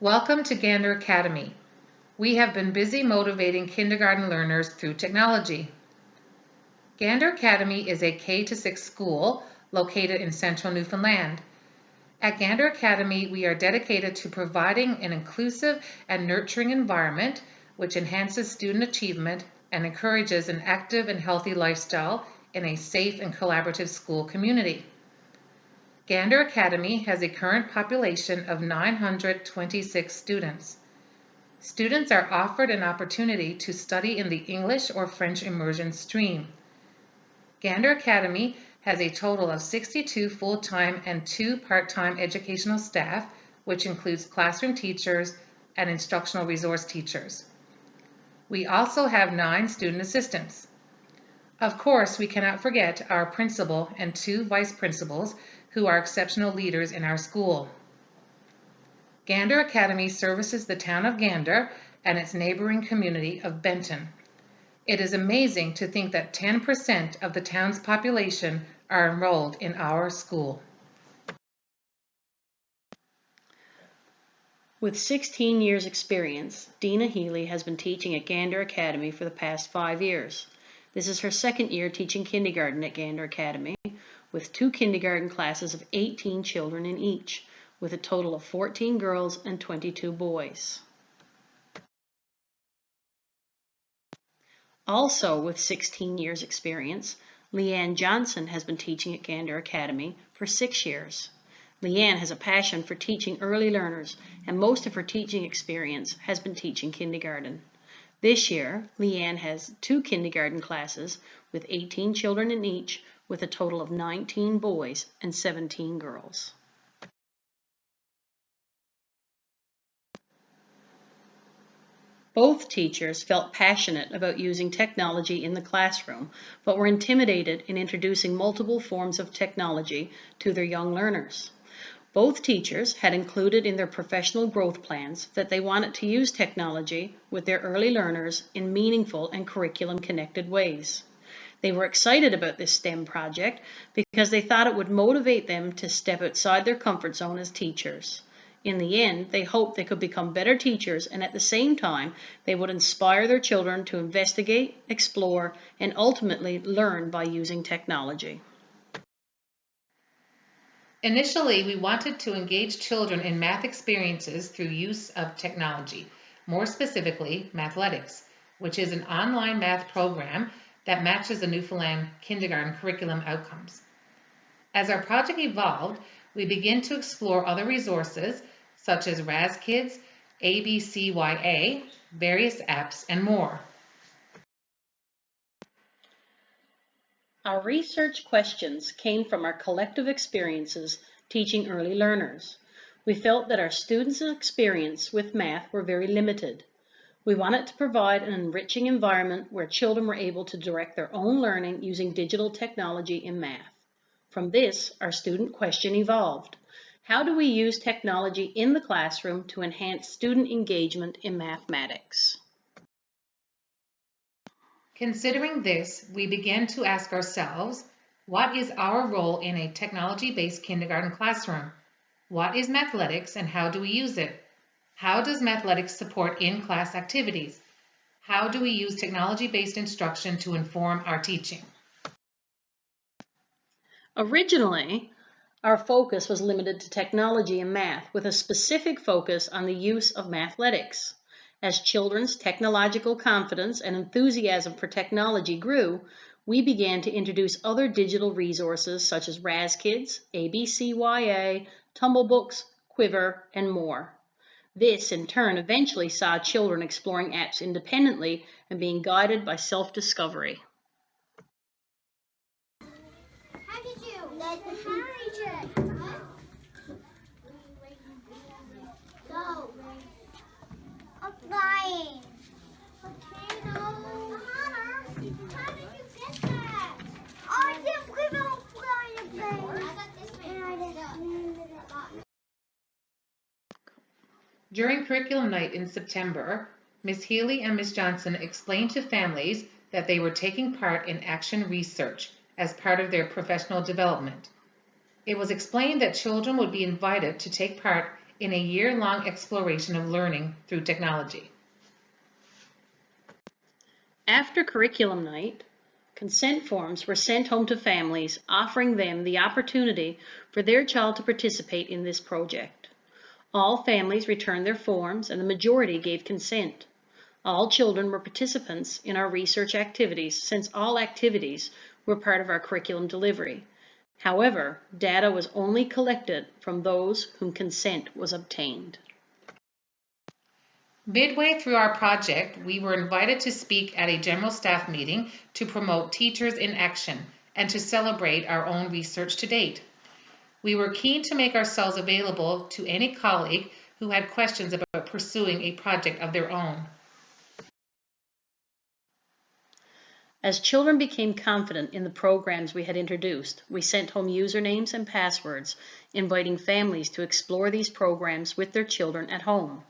Welcome to Gander Academy. We have been busy motivating kindergarten learners through technology. Gander Academy is a K-6 school located in central Newfoundland. At Gander Academy, we are dedicated to providing an inclusive and nurturing environment which enhances student achievement and encourages an active and healthy lifestyle in a safe and collaborative school community. Gander Academy has a current population of 926 students. Students are offered an opportunity to study in the English or French immersion stream. Gander Academy has a total of 62 full-time and 2 part-time educational staff, which includes classroom teachers and instructional resource teachers. We also have 9 student assistants. Of course, we cannot forget our principal and 2 vice principals who are exceptional leaders in our school. Gander Academy services the town of Gander and its neighboring community of Benton. It is amazing to think that 10% of the town's population are enrolled in our school. With 16 years experience, Dina Healey has been teaching at Gander Academy for the past 5 years. This is her second year teaching kindergarten at Gander Academy, with 2 kindergarten classes of 18 children in each, with a total of 14 girls and 22 boys. Also with 16 years experience, Leanne Johnson has been teaching at Gander Academy for 6 years. Leanne has a passion for teaching early learners, and most of her teaching experience has been teaching kindergarten. This year, Leanne has 2 kindergarten classes with 18 children in each, with a total of 19 boys and 17 girls. Both teachers felt passionate about using technology in the classroom, but were intimidated in introducing multiple forms of technology to their young learners. Both teachers had included in their professional growth plans that they wanted to use technology with their early learners in meaningful and curriculum-connected ways. They were excited about this STEM project because they thought it would motivate them to step outside their comfort zone as teachers. In the end, they hoped they could become better teachers, and at the same time, they would inspire their children to investigate, explore, and ultimately learn by using technology. Initially, we wanted to engage children in math experiences through use of technology, more specifically Mathletics, which is an online math program that matches the Newfoundland kindergarten curriculum outcomes. As our project evolved, we began to explore other resources such as RazKids, ABCYA, various apps, and more. Our research questions came from our collective experiences teaching early learners. We felt that our students' experience with math were very limited. We wanted to provide an enriching environment where children were able to direct their own learning using digital technology in math. From this, our student question evolved. How do we use technology in the classroom to enhance student engagement in mathematics? Considering this, we began to ask ourselves, what is our role in a technology-based kindergarten classroom? What is Mathletics and how do we use it? How does Mathletics support in-class activities? How do we use technology-based instruction to inform our teaching? Originally, our focus was limited to technology and math, with a specific focus on the use of Mathletics. As children's technological confidence and enthusiasm for technology grew, we began to introduce other digital resources such as RazKids, ABCYA, Tumblebooks, Quiver, and more. This, in turn, eventually saw children exploring apps independently and being guided by self-discovery. How did you let the teacher? Go. I'm flying. Potato. How did you get that? I didn't give out flying things. I got this one. During curriculum night in September, Ms. Healey and Ms. Johnson explained to families that they were taking part in action research as part of their professional development. It was explained that children would be invited to take part in a year-long exploration of learning through technology. After curriculum night, consent forms were sent home to families, offering them the opportunity for their child to participate in this project. All families returned their forms and the majority gave consent. All children were participants in our research activities since all activities were part of our curriculum delivery. However, data was only collected from those whom consent was obtained. Midway through our project, we were invited to speak at a general staff meeting to promote Teachers in Action and to celebrate our own research to date. We were keen to make ourselves available to any colleague who had questions about pursuing a project of their own. As children became confident in the programs we had introduced, we sent home usernames and passwords, inviting families to explore these programs with their children at home.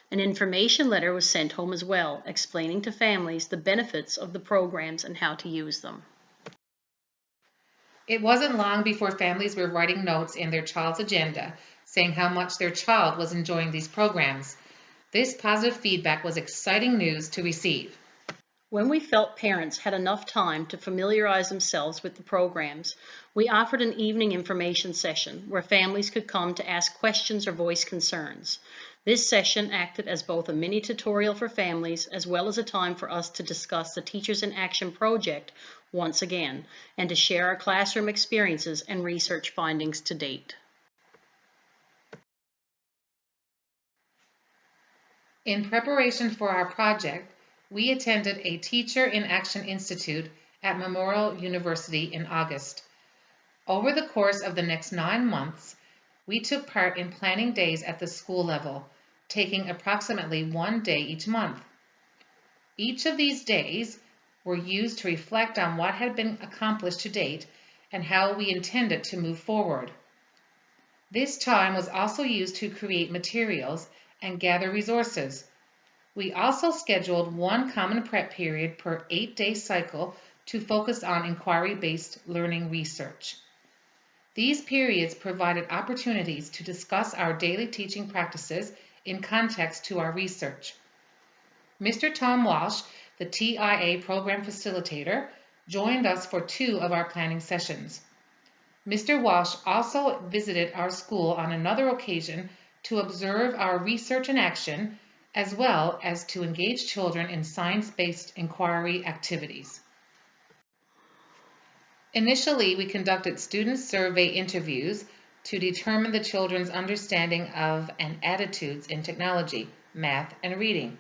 An information letter was sent home as well, explaining to families the benefits of the programs and how to use them. It wasn't long before families were writing notes in their child's agenda, saying how much their child was enjoying these programs. This positive feedback was exciting news to receive. When we felt parents had enough time to familiarize themselves with the programs, we offered an evening information session where families could come to ask questions or voice concerns. This session acted as both a mini tutorial for families as well as a time for us to discuss the Teachers in Action project once again and to share our classroom experiences and research findings to date. In preparation for our project, we attended a Teacher in Action Institute at Memorial University in August. Over the course of the next 9 months, we took part in planning days at the school level, taking approximately 1 day each month. Each of these days were used to reflect on what had been accomplished to date and how we intended to move forward. This time was also used to create materials and gather resources. We also scheduled one common prep period per 8-day cycle to focus on inquiry-based learning research. These periods provided opportunities to discuss our daily teaching practices in context to our research. Mr. Tom Walsh, the TIA program facilitator, joined us for 2 of our planning sessions. Mr. Walsh also visited our school on another occasion to observe our research in action, as well as to engage children in science-based inquiry activities. Initially, we conducted student survey interviews to determine the children's understanding of and attitudes in technology, math, and reading.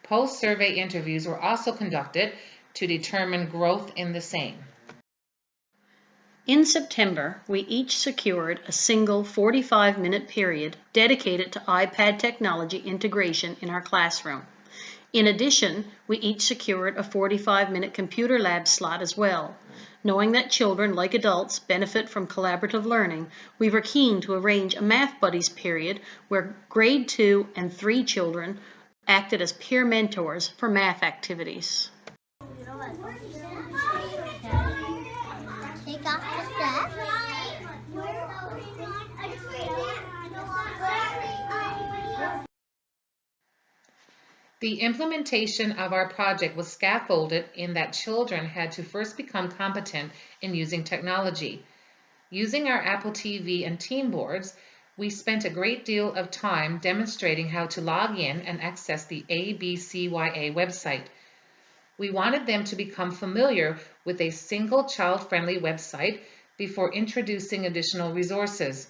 Post-survey interviews were also conducted to determine growth in the same. In September, we each secured a single 45-minute period dedicated to iPad technology integration in our classroom. In addition, we each secured a 45-minute computer lab slot as well. Knowing that children, like adults, benefit from collaborative learning, we were keen to arrange a Math Buddies period where grade 2 and 3 children acted as peer mentors for math activities. Take off the strap. The implementation of our project was scaffolded in that children had to first become competent in using technology. Using our Apple TV and team boards, we spent a great deal of time demonstrating how to log in and access the ABCYA website. We wanted them to become familiar with a single child-friendly website before introducing additional resources.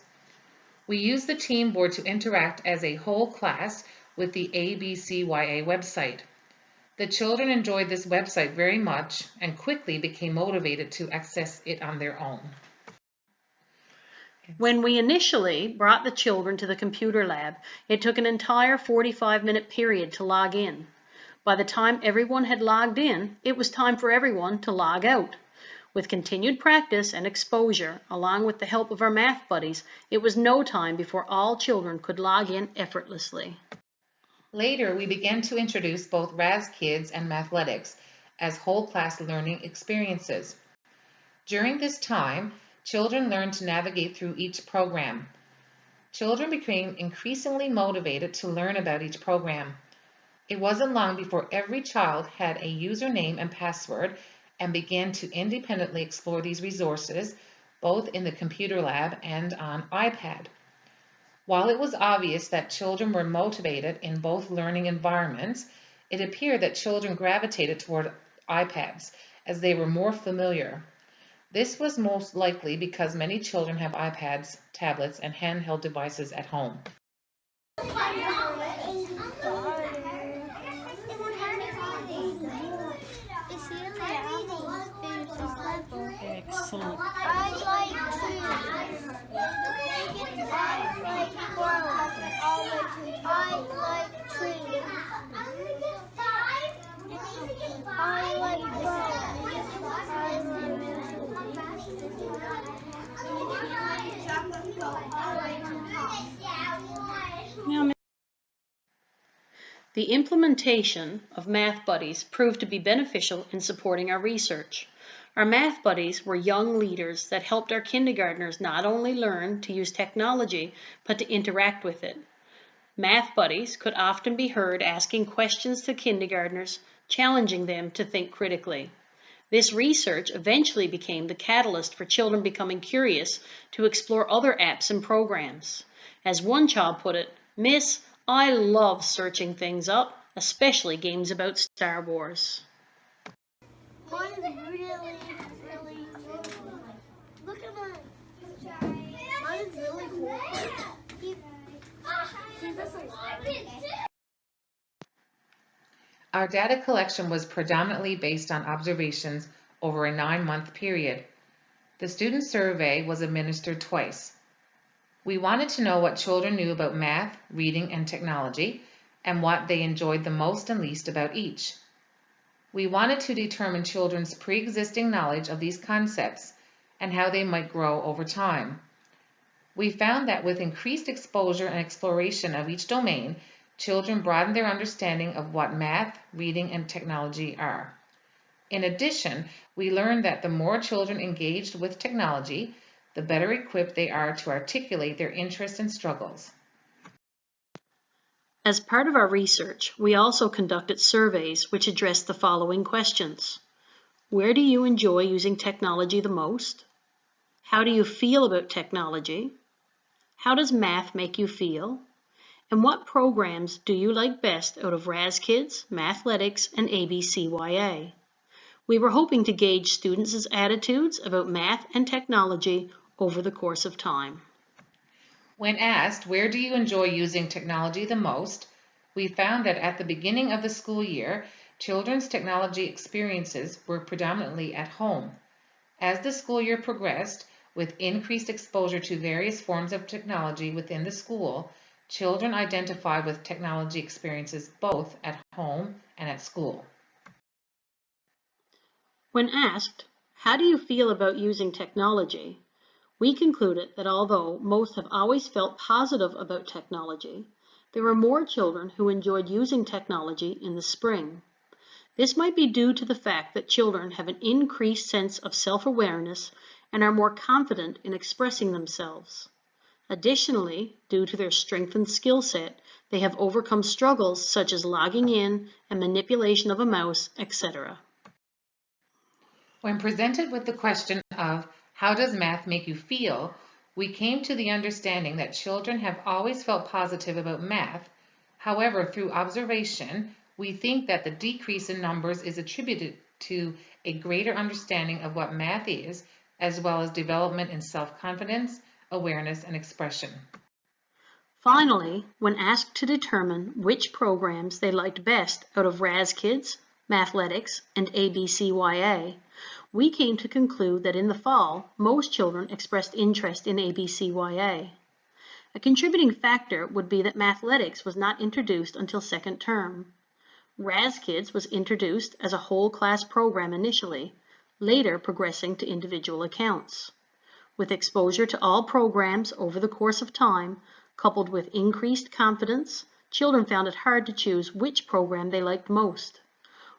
We used the team board to interact as a whole class with the ABCYA website. The children enjoyed this website very much and quickly became motivated to access it on their own. When we initially brought the children to the computer lab, it took an entire 45-minute period to log in. By the time everyone had logged in, it was time for everyone to log out. With continued practice and exposure, along with the help of our math buddies, it was no time before all children could log in effortlessly. Later, we began to introduce both RAS Kids and Mathletics as whole class learning experiences. During this time, children learned to navigate through each program. children became increasingly motivated to learn about each program. It wasn't long before every child had a username and password and began to independently explore these resources, both in the computer lab and on iPad. While it was obvious that children were motivated in both learning environments, it appeared that children gravitated toward iPads as they were more familiar. This was most likely because many children have iPads, tablets, and handheld devices at home. Excellent. I like trees. I like flowers. I like trees. I like Now, the implementation of Math Buddies proved to be beneficial in supporting our research. Our Math Buddies were young leaders that helped our kindergartners not only learn to use technology, but to interact with it. Math Buddies could often be heard asking questions to kindergartners, challenging them to think critically. This research eventually became the catalyst for children becoming curious to explore other apps and programs. As one child put it, "Miss, I love searching things up, especially games about Star Wars." Mine is really cool. Look at mine. Mine is really cool. See this a lot? Our data collection was predominantly based on observations over a 9-month period. The student survey was administered twice. We wanted to know what children knew about math, reading, and technology, and what they enjoyed the most and least about each. We wanted to determine children's pre-existing knowledge of these concepts and how they might grow over time. We found that with increased exposure and exploration of each domain, children broaden their understanding of what math, reading, and technology are. In addition, we learned that the more children engaged with technology, the better equipped they are to articulate their interests and struggles. As part of our research, we also conducted surveys which addressed the following questions. Where do you enjoy using technology the most? How do you feel about technology? How does math make you feel? And what programs do you like best out of Raz Kids, Mathletics, and ABCYA? We were hoping to gauge students' attitudes about math and technology over the course of time. When asked, where do you enjoy using technology the most, we found that at the beginning of the school year, children's technology experiences were predominantly at home. As the school year progressed, with increased exposure to various forms of technology within the school, children identify with technology experiences both at home and at school. When asked, how do you feel about using technology? We concluded that although most have always felt positive about technology, there were more children who enjoyed using technology in the spring. This might be due to the fact that children have an increased sense of self-awareness and are more confident in expressing themselves. Additionally, due to their strengthened skill set, they have overcome struggles such as logging in and manipulation of a mouse, etc. When presented with the question of how does math make you feel, we came to the understanding that children have always felt positive about math. However, through observation, we think that the decrease in numbers is attributed to a greater understanding of what math is, as well as development in self-confidence, awareness, and expression. Finally, when asked to determine which programs they liked best out of Raz Kids, Mathletics, and ABCYA, we came to conclude that in the fall, most children expressed interest in ABCYA. A contributing factor would be that Mathletics was not introduced until second term. Raz Kids was introduced as a whole class program initially, later progressing to individual accounts. With exposure to all programs over the course of time, coupled with increased confidence, children found it hard to choose which program they liked most.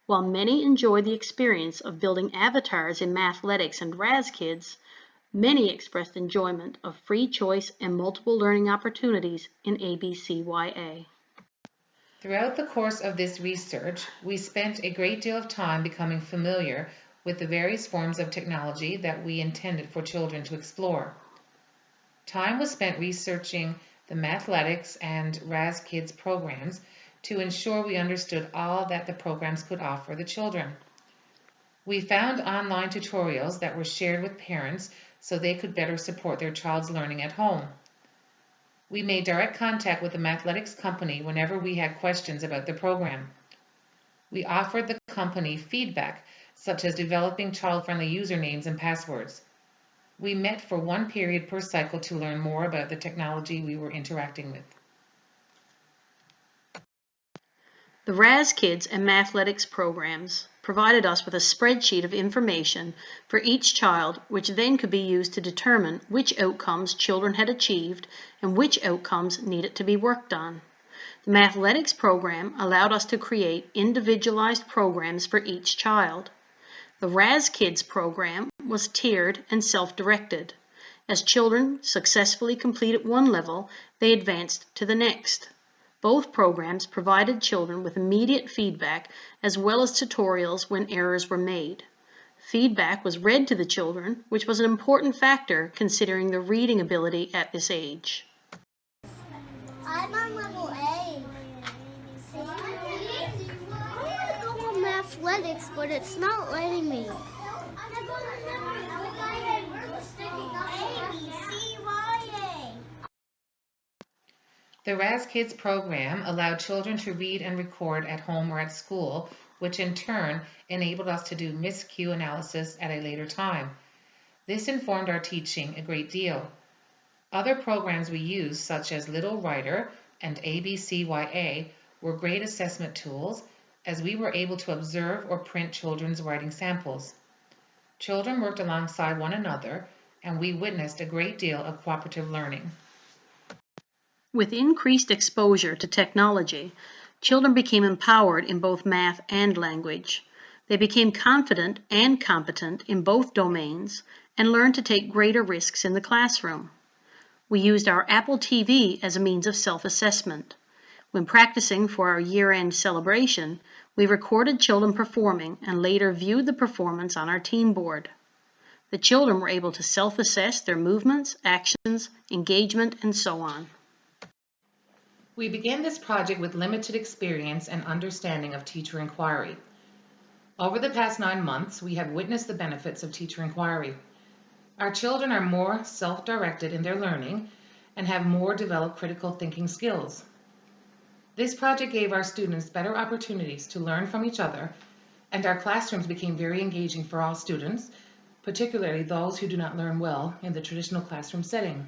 While many enjoyed the experience of building avatars in Mathletics and Raz Kids, Many expressed enjoyment of free choice and multiple learning opportunities in ABCYA. Throughout the course of this research, we spent a great deal of time becoming familiar with the various forms of technology that we intended for children to explore. Time was spent researching the Mathletics and Raz Kids programs to ensure we understood all that the programs could offer the children. We found online tutorials that were shared with parents so they could better support their child's learning at home. We made direct contact with the Mathletics company whenever we had questions about the program. We offered the company feedback, such as developing child-friendly usernames and passwords. We met for one period per cycle to learn more about the technology we were interacting with. The Raz Kids and Mathletics programs provided us with a spreadsheet of information for each child, which then could be used to determine which outcomes children had achieved and which outcomes needed to be worked on. The Mathletics program allowed us to create individualized programs for each child. The Raz Kids program was tiered and self-directed. As children successfully completed one level, they advanced to the next. Both programs provided children with immediate feedback as well as tutorials when errors were made. Feedback was read to the children, which was an important factor considering their reading ability at this age. I'm on level A. I want to go on Mathletics, but it's not letting me. The Raz Kids program allowed children to read and record at home or at school, which in turn enabled us to do miscue analysis at a later time. This informed our teaching a great deal. Other programs we used, such as Little Writer and ABCYA, were great assessment tools as we were able to observe or print children's writing samples. Children worked alongside one another, and we witnessed a great deal of cooperative learning. With increased exposure to technology, children became empowered in both math and language. They became confident and competent in both domains and learned to take greater risks in the classroom. We used our Apple TV as a means of self-assessment. When practicing for our year-end celebration, we recorded children performing and later viewed the performance on our team board. The children were able to self-assess their movements, actions, engagement, and so on. We began this project with limited experience and understanding of teacher inquiry. Over the past 9 months, we have witnessed the benefits of teacher inquiry. Our children are more self-directed in their learning and have more developed critical thinking skills. This project gave our students better opportunities to learn from each other, and our classrooms became very engaging for all students, particularly those who do not learn well in the traditional classroom setting.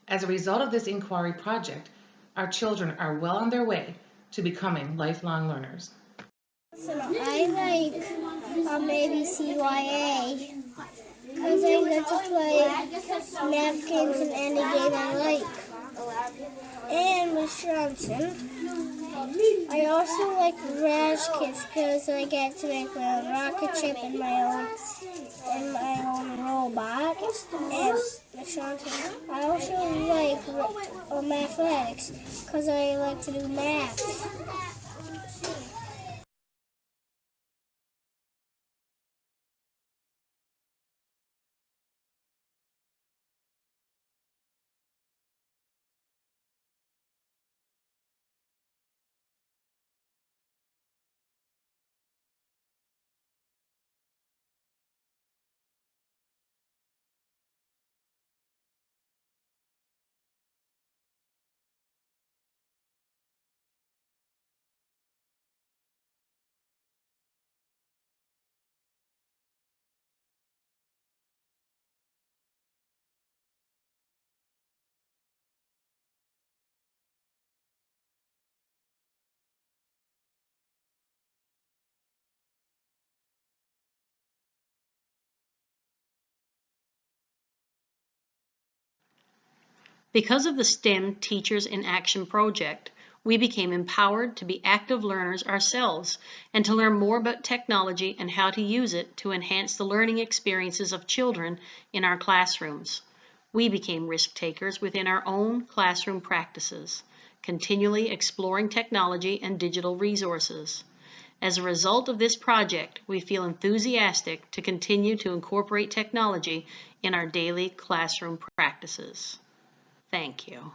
As a result of this inquiry project, our children are well on their way to becoming lifelong learners. So I like ABCYA because I get to play math games in any game I like. And Miss Johnson. I also like Raz Kids because I get to make my own rocket ship and my own robot. And Miss Johnson. I also like Mathletics because I like to do math. Because of the STEM Teachers in Action project, We became empowered to be active learners ourselves and to learn more about technology and how to use it to enhance the learning experiences of children in our classrooms. We became risk takers within our own classroom practices, continually exploring technology and digital resources. As a result of this project, we feel enthusiastic to continue to incorporate technology in our daily classroom practices. Thank you.